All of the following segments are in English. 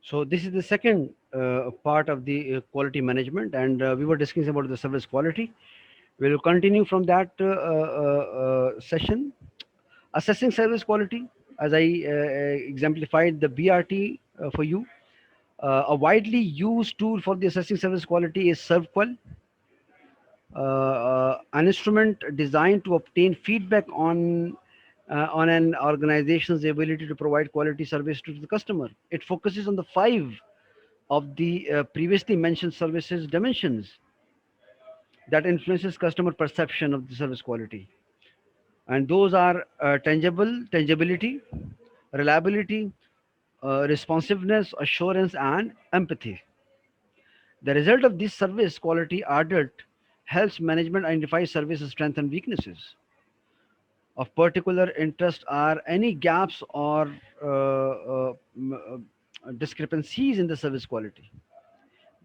So this is the second part of the quality management, and we were discussing about the service quality. We will continue from that session. Assessing service quality, as I exemplified the BRT for you. A widely used tool for the assessing service quality is ServQual, an instrument designed to obtain feedback on an organization's ability to provide quality service to the customer. It focuses on the five of the previously mentioned services dimensions that influences customer perception of the service quality, and those are tangibility, reliability, responsiveness, assurance, and empathy. The result of this service quality audit helps management identify service strengths and weaknesses. Of particular interest are any gaps or discrepancies in the service quality.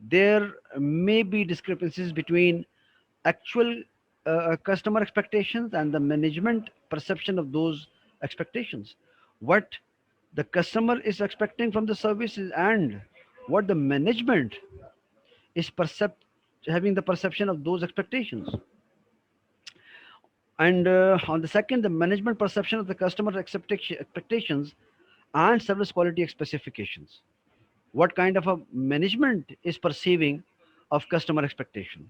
There may be discrepancies between actual customer expectations and the management perception of those expectations. What the customer is expecting from the services and what the management is having the perception of those expectations. And on the second, the management perception of the customer expectations and service quality specifications. What kind of a management is perceiving of customer expectation,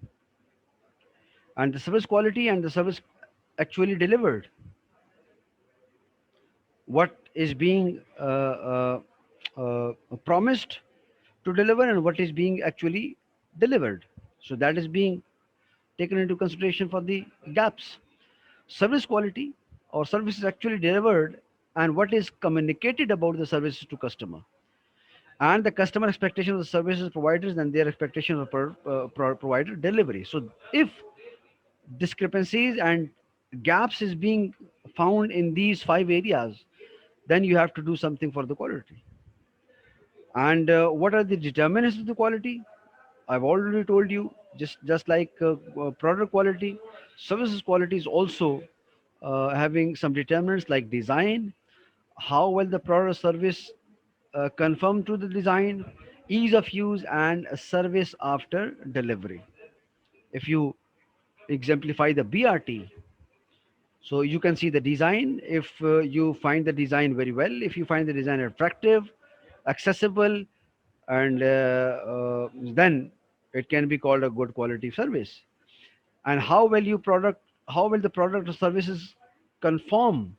and the service quality and the service actually delivered, what is being promised to deliver and what is being actually delivered. So that is being taken into consideration for the gaps. Service quality or service is actually delivered and what is communicated about the services to customer, and the customer expectation of the services providers and their expectation of provider delivery. So if discrepancies and gaps is being found in these five areas, then you have to do something for the quality. And what are the determinants of the quality? I've already told you, just like product quality, services quality is also having some determinants like design, how well the product or service conform to the design, ease of use, and a service after delivery. If you exemplify the BRT, so you can see the design. If you find the design very well, if you find the design attractive, accessible, and then it can be called a good quality service. And how will the product or services conform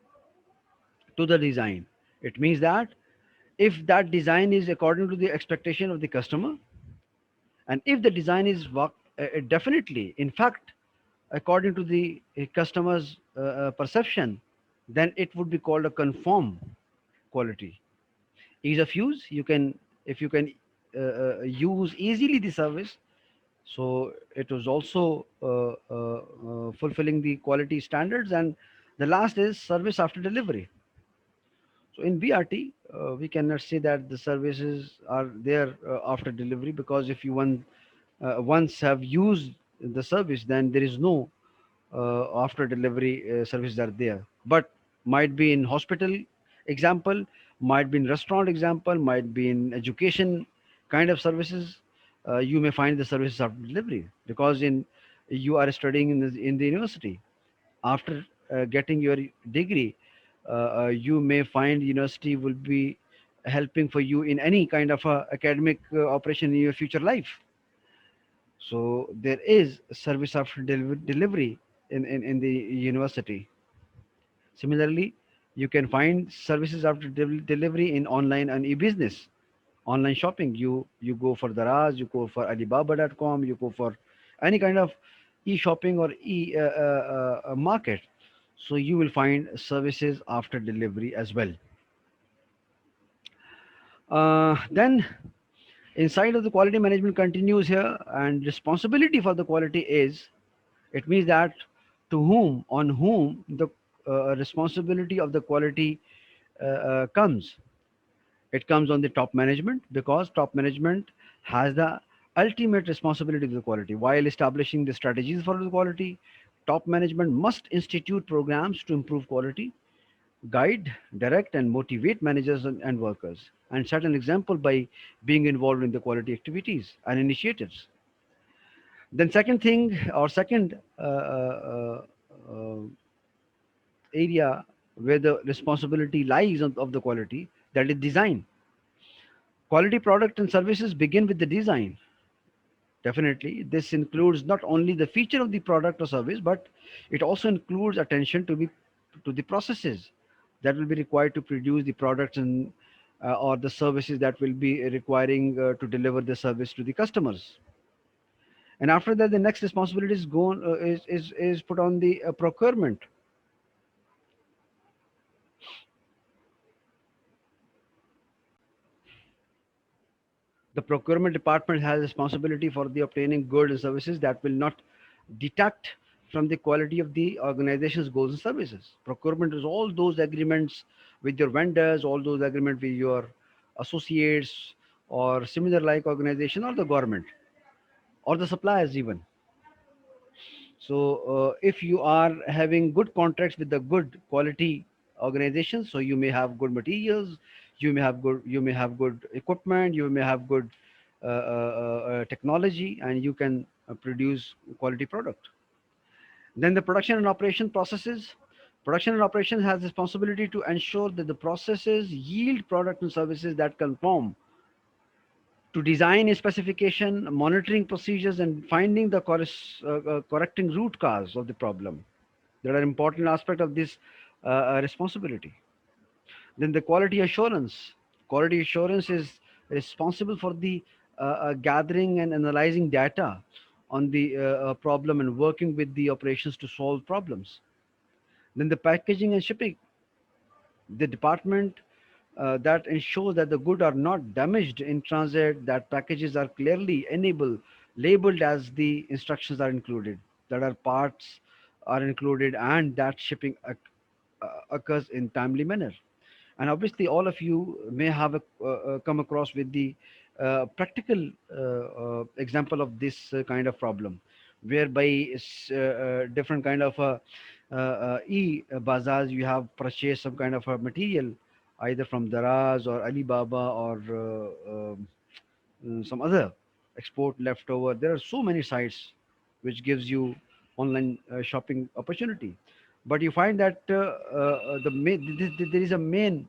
to the design? It means that if that design is according to the expectation of the customer, and if the design is definitely, in fact, according to the customer's perception, then it would be called a conform quality. Ease of use, you can, if you can use easily the service, so it was also fulfilling the quality standards. And the last is service after delivery. So in BRT, we cannot say that the services are there after delivery, because if you once have used the service, then there is no after delivery services are there. But might be in hospital example, might be in restaurant example, might be in education kind of services. You may find the services after delivery, because in you are studying in the university. After getting your degree, you may find university will be helping for you in any kind of academic operation in your future life. So there is service after delivery in the university. Similarly, you can find services after delivery in online and e-business, online shopping. You go for Daraz, you go for Alibaba.com, you go for any kind of e-shopping or market. So you will find services after delivery as well. Then inside of the quality management continues here, and responsibility for the quality is, it means that to whom, on whom the responsibility of the quality comes. It comes on the top management, because top management has the ultimate responsibility of the quality. While establishing the strategies for the quality, top management must institute programs to improve quality, guide, direct, and motivate managers and workers, and set an example by being involved in the quality activities and initiatives. Then, second thing, or second area where the responsibility lies of the quality, that is design. Quality product and services begin with the design. Definitely, this includes not only the feature of the product or service, but it also includes attention to the processes that will be required to produce the products and or the services that will be requiring to deliver the service to the customers. And after that, the next responsibility is is put on the procurement. The procurement department has responsibility for the obtaining goods and services that will not detract from the quality of the organization's goals and services. Procurement is all those agreements with your vendors, all those agreements with your associates or similar like organization or the government or the suppliers even. So if you are having good contracts with the good quality organizations, so you may have good materials, you may have good equipment, you may have good technology, and you can produce quality product. Then the production and operation processes. Production and operation has responsibility to ensure that the processes yield product and services that conform to design a specification, monitoring procedures, and finding the correcting root cause of the problem. That are important aspect of this responsibility. Then the quality assurance. Quality assurance is responsible for the gathering and analyzing data on the problem and working with the operations to solve problems. Then the packaging and shipping, the department that ensures that the good are not damaged in transit, that packages are clearly labeled as the instructions are included, that our parts are included, and that shipping occurs in timely manner. And obviously all of you may have come across with the practical example of this kind of problem, whereby different kind of e bazaars, you have purchased some kind of a material either from Daraz or Alibaba or some other export leftover. There are so many sites which gives you online shopping opportunity, but you find that there is a main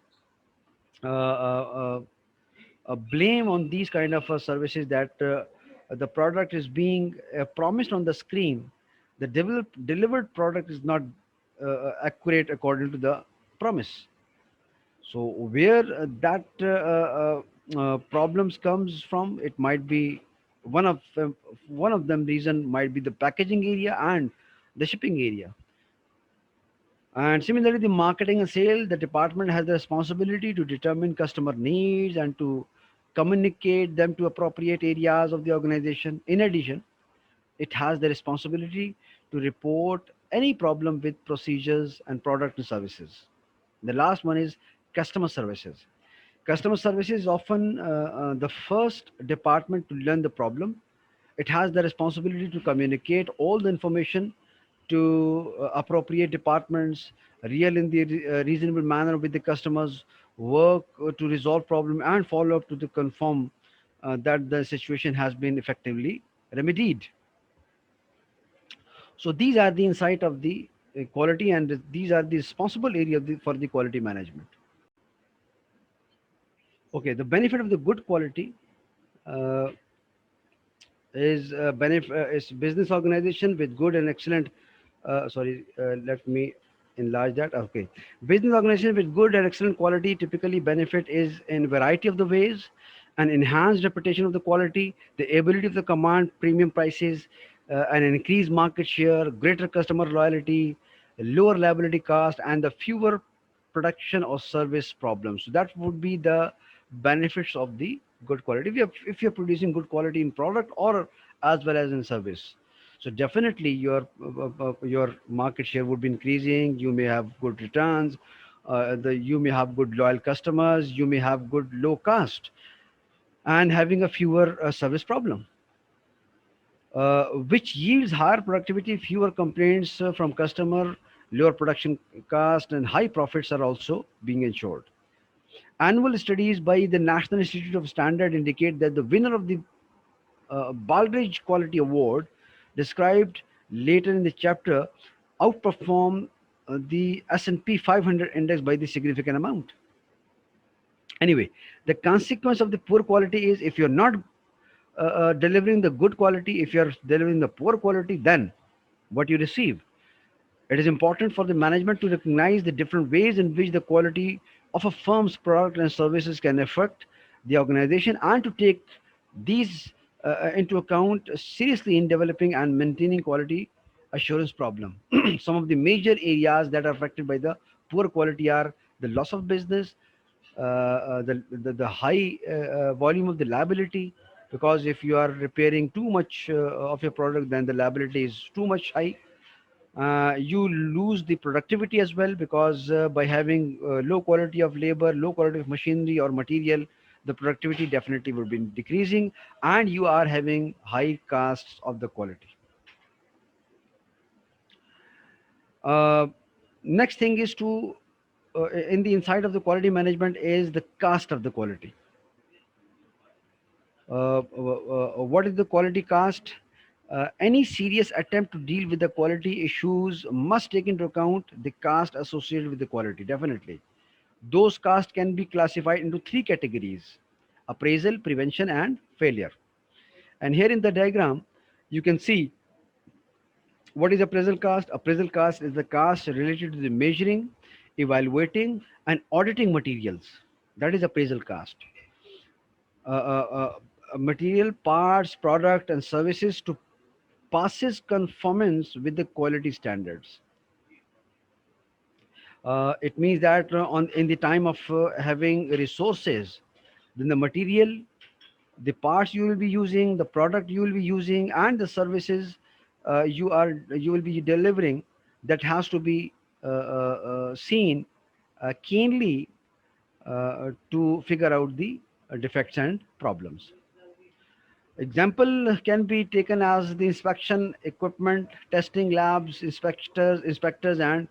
blame on these kind of services, that the product is being promised on the screen. The delivered product is not accurate according to the promise. So where that problems comes from, it might be one of them reason might be the packaging area and the shipping area. And similarly, the marketing and sale, the department has the responsibility to determine customer needs and to communicate them to appropriate areas of the organization. In addition, it has the responsibility to report any problem with procedures and product and services. The last one is customer services. Customer services is often the first department to learn the problem. It has the responsibility to communicate all the information to appropriate departments, real in the reasonable manner with the customers, work to resolve problem and follow up to the confirm that the situation has been effectively remedied. So these are the insight of the quality, and these are the responsible area for the quality management. Okay, the benefit of the good quality uh, is business organization with good and excellent let me enlarge that. Okay, business organization with good and excellent quality typically benefit is in variety of the ways: an enhanced reputation of the quality, the ability of the command premium prices, an increased market share, greater customer loyalty, lower liability cost, and the fewer production or service problems. So that would be the benefits of the good quality if you're producing good quality in product or as well as in service. So definitely your market share would be increasing. You may have good returns. You may have good loyal customers. You may have good low cost and having a fewer service problem, which yields higher productivity, fewer complaints from customer, lower production cost, and high profits are also being ensured. Annual studies by the National Institute of Standard indicate that the winner of the Baldrige Quality Award, described later in the chapter, outperform the S&P 500 index by the significant amount. Anyway, the consequence of the poor quality is, if you're not delivering the good quality, if you're delivering the poor quality, then what you receive. It is important for the management to recognize the different ways in which the quality of a firm's product and services can affect the organization, and to take these into account seriously in developing and maintaining quality assurance problem. Some of the major areas that are affected by the poor quality are the loss of business, the high volume of the liability, because if you are repairing too much of your product, then the liability is too much high. You lose the productivity as well, because by having low quality of labor, low quality of machinery or material, the productivity definitely would be decreasing, and you are having high costs of the quality. uh, Next thing is to in the inside of the quality management is the cost of the quality. What is the quality cost? Any serious attempt to deal with the quality issues must take into account the cost associated with the quality. Definitely, those costs can be classified into three categories: appraisal, prevention, and failure. And here in the diagram, you can see what is appraisal cost. Appraisal cost is the cost related to the measuring, evaluating, and auditing materials. That is appraisal cost. Material, parts, product, and services to passes conformance with the quality standards. It means that on in the time of having resources, then the material, the parts you will be using, the product you will be using, and the services you will be delivering, that has to be seen keenly to figure out the defects and problems. Example can be taken as the inspection equipment, testing labs, inspectors, and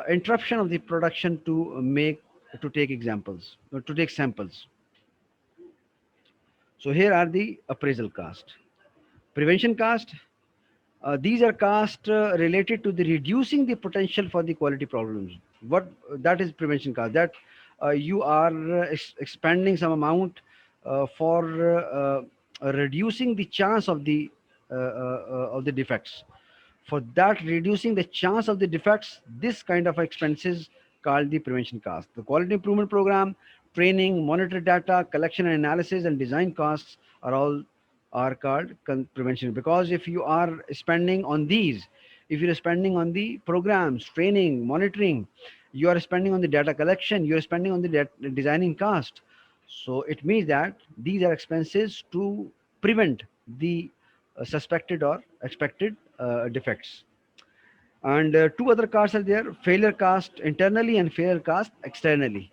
interruption of the production to take examples, to take samples. So here are the appraisal cost, prevention cost. These are costs related to the reducing the potential for the quality problems. What that is prevention cost. That you are expanding some amount for reducing the chance of the defects. For that, reducing the chance of the defects, this kind of expenses called the prevention cost. The quality improvement program, training, monitor data, collection and analysis, and design costs are all are called prevention. Because if you are spending on these, if you're spending on the programs, training, monitoring, you are spending on the data collection, you are spending on the designing cost. So it means that these are expenses to prevent the suspected or expected defects. And two other costs are there: failure cost internally and failure cost externally.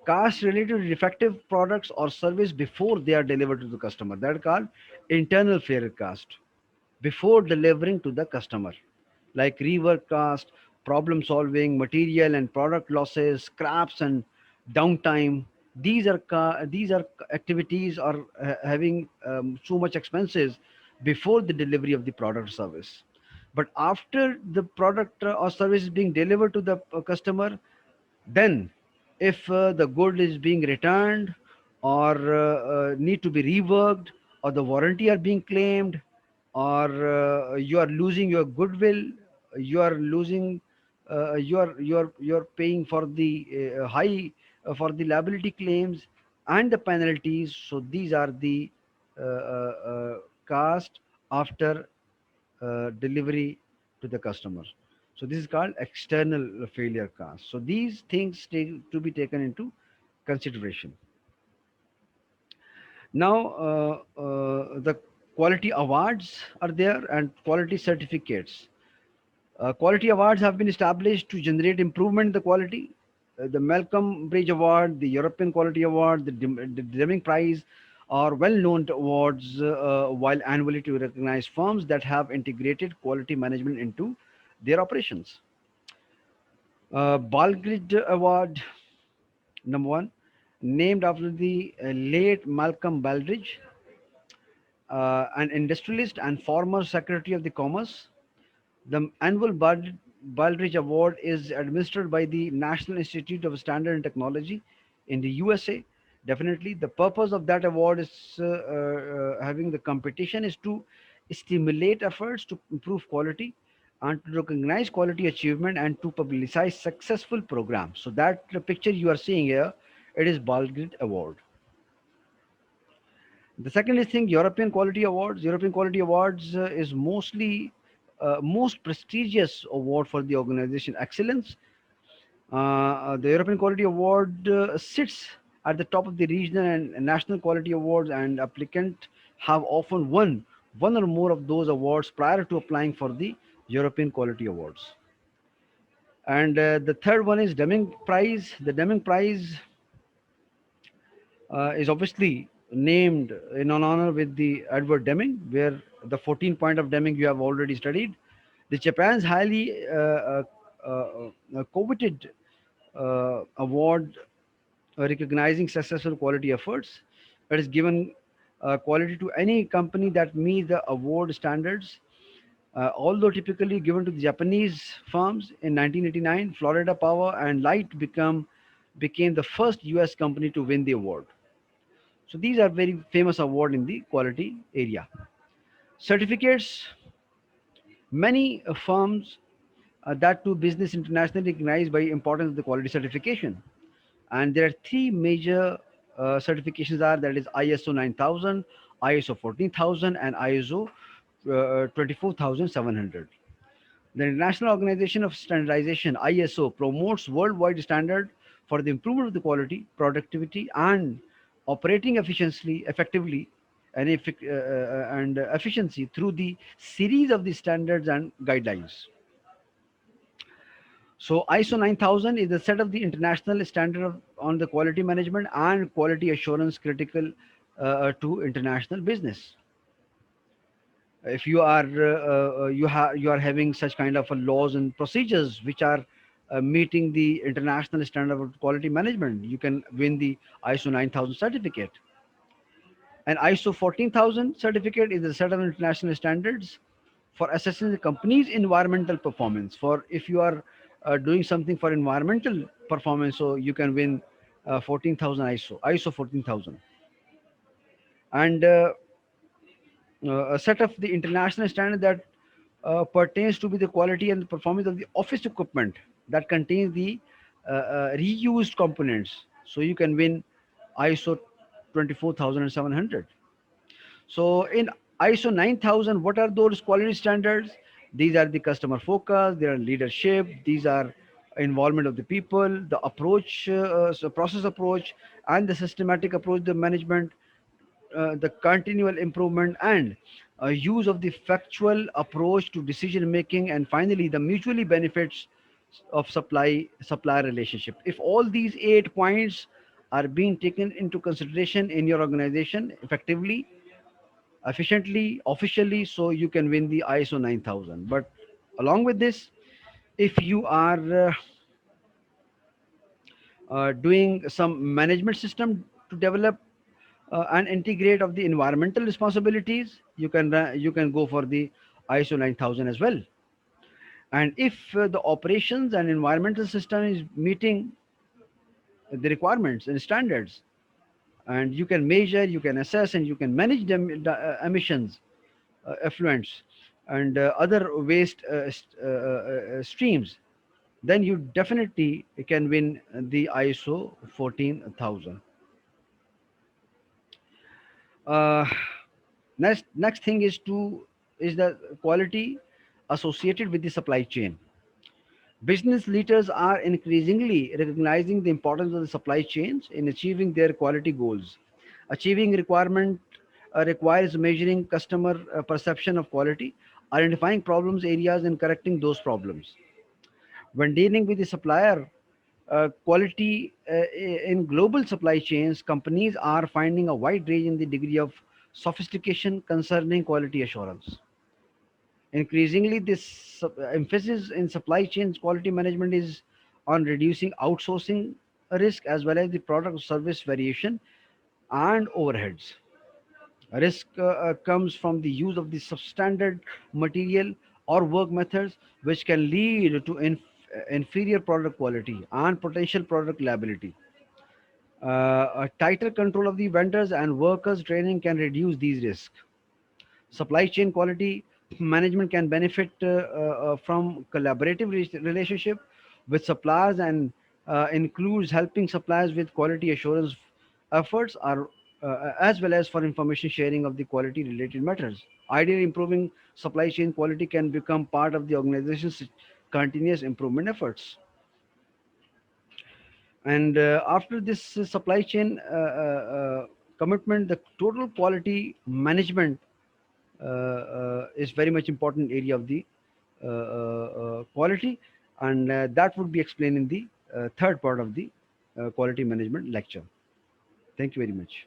Costs related to defective products or service before they are delivered to the customer, that are called internal failure cost, before delivering to the customer, like rework cost, problem solving, material and product losses, scraps, and downtime. These are activities are having so much expenses before the delivery of the product or service. But after the product or service is being delivered to the customer, then, if the good is being returned, or need to be reworked, or the warranty are being claimed, or you are losing your goodwill, you are losing, you are paying for the high for the liability claims and the penalties. So these are the cost after delivery to the customer. So this is called external failure cost. So these things take to be taken into consideration. Now, the quality awards are there, and quality certificates. Quality awards have been established to generate improvement in the quality. The Malcolm Bridge Award, the European Quality Award, the Deming Prize are well-known awards, while annually to recognize firms that have integrated quality management into their operations. Balgrid Award, number one, named after the late Malcolm Baldrige, an industrialist and former Secretary of the Commerce. The annual Baldrige Award is administered by the National Institute of Standard and Technology in the USA. Definitely, the purpose of that award is having the competition is to stimulate efforts to improve quality and to recognize quality achievement and to publicize successful programs. So that the picture you are seeing here, it is Baldrige Award. The second is thing European Quality Awards. European Quality Awards is mostly most prestigious award for the organization excellence. The European Quality Award sits at the top of the regional and national quality awards, and applicants have often won one or more of those awards prior to applying for the European Quality Awards. And the third one is Deming Prize. The Deming Prize is obviously named in honor with the Edward Deming, where the 14 point of Deming you have already studied. The Japan's highly coveted award recognizing successful quality efforts. It is given quality to any company that meets the award standards. Although typically given to the Japanese firms in 1989, Florida Power and Light became the first US company to win the award. So these are very famous award in the quality area. Certificates, many firms that do business internationally recognized by importance of the quality certification. And there are three major certifications are that is ISO 9000, ISO 14000, and ISO 24700. The International Organization of Standardization (ISO) promotes worldwide standard for the improvement of the quality, productivity, and operating efficiently, effectively, and efficiency through the series of the standards and guidelines. So ISO 9000 is the set of the international standard on the quality management and quality assurance critical to international business. If you are you are having such kind of laws and procedures which are meeting the international standard of quality management, you can win the ISO 9000 certificate. An ISO 14000 certificate is a set of international standards for assessing the company's environmental performance. For if you are doing something for environmental performance, so you can win 14000 ISO 14000. And a set of the international standard that pertains to be the quality and the performance of the office equipment that contains the reused components. So you can win ISO 24700. So in ISO 9000, what are those quality standards? These are the customer focus, they are leadership, these are involvement of the people, the approach, so process approach, and the systematic approach, the management, the continual improvement, and use of the factual approach to decision making, and finally the mutually benefits of supplier relationship. If all these 8 points are being taken into consideration in your organization effectively, efficiently, officially, so you can win the ISO 9000. But along with this, if you are doing some management system to develop and integrate of the environmental responsibilities, you can go for the ISO 9000 as well. And if the operations and environmental system is meeting the requirements and standards, and you can measure, you can assess, and you can manage the emissions, effluents, and other waste streams, then you definitely can win the ISO 14000. Uh, next thing is the quality associated with the supply chain. Business leaders are increasingly recognizing the importance of the supply chains in achieving their quality goals. Achieving requirement requires measuring customer perception of quality, identifying problems areas, and correcting those problems. When dealing with the supplier quality in global supply chains, companies are finding a wide range in the degree of sophistication concerning quality assurance. Increasingly, this emphasis in supply chain quality management is on reducing outsourcing risk as well as the product service variation and overheads. Risk comes from the use of the substandard material or work methods, which can lead to inferior product quality and potential product liability. A tighter control of the vendors and workers' training can reduce these risks. Supply chain quality management can benefit from collaborative relationship with suppliers and includes helping suppliers with quality assurance efforts are as well as for information sharing of the quality related matters. Ideally, improving supply chain quality can become part of the organization's continuous improvement efforts. And after this supply chain commitment, the total quality management is very much important area of the quality, and that would be explained in the third part of the quality management lecture. Thank you very much.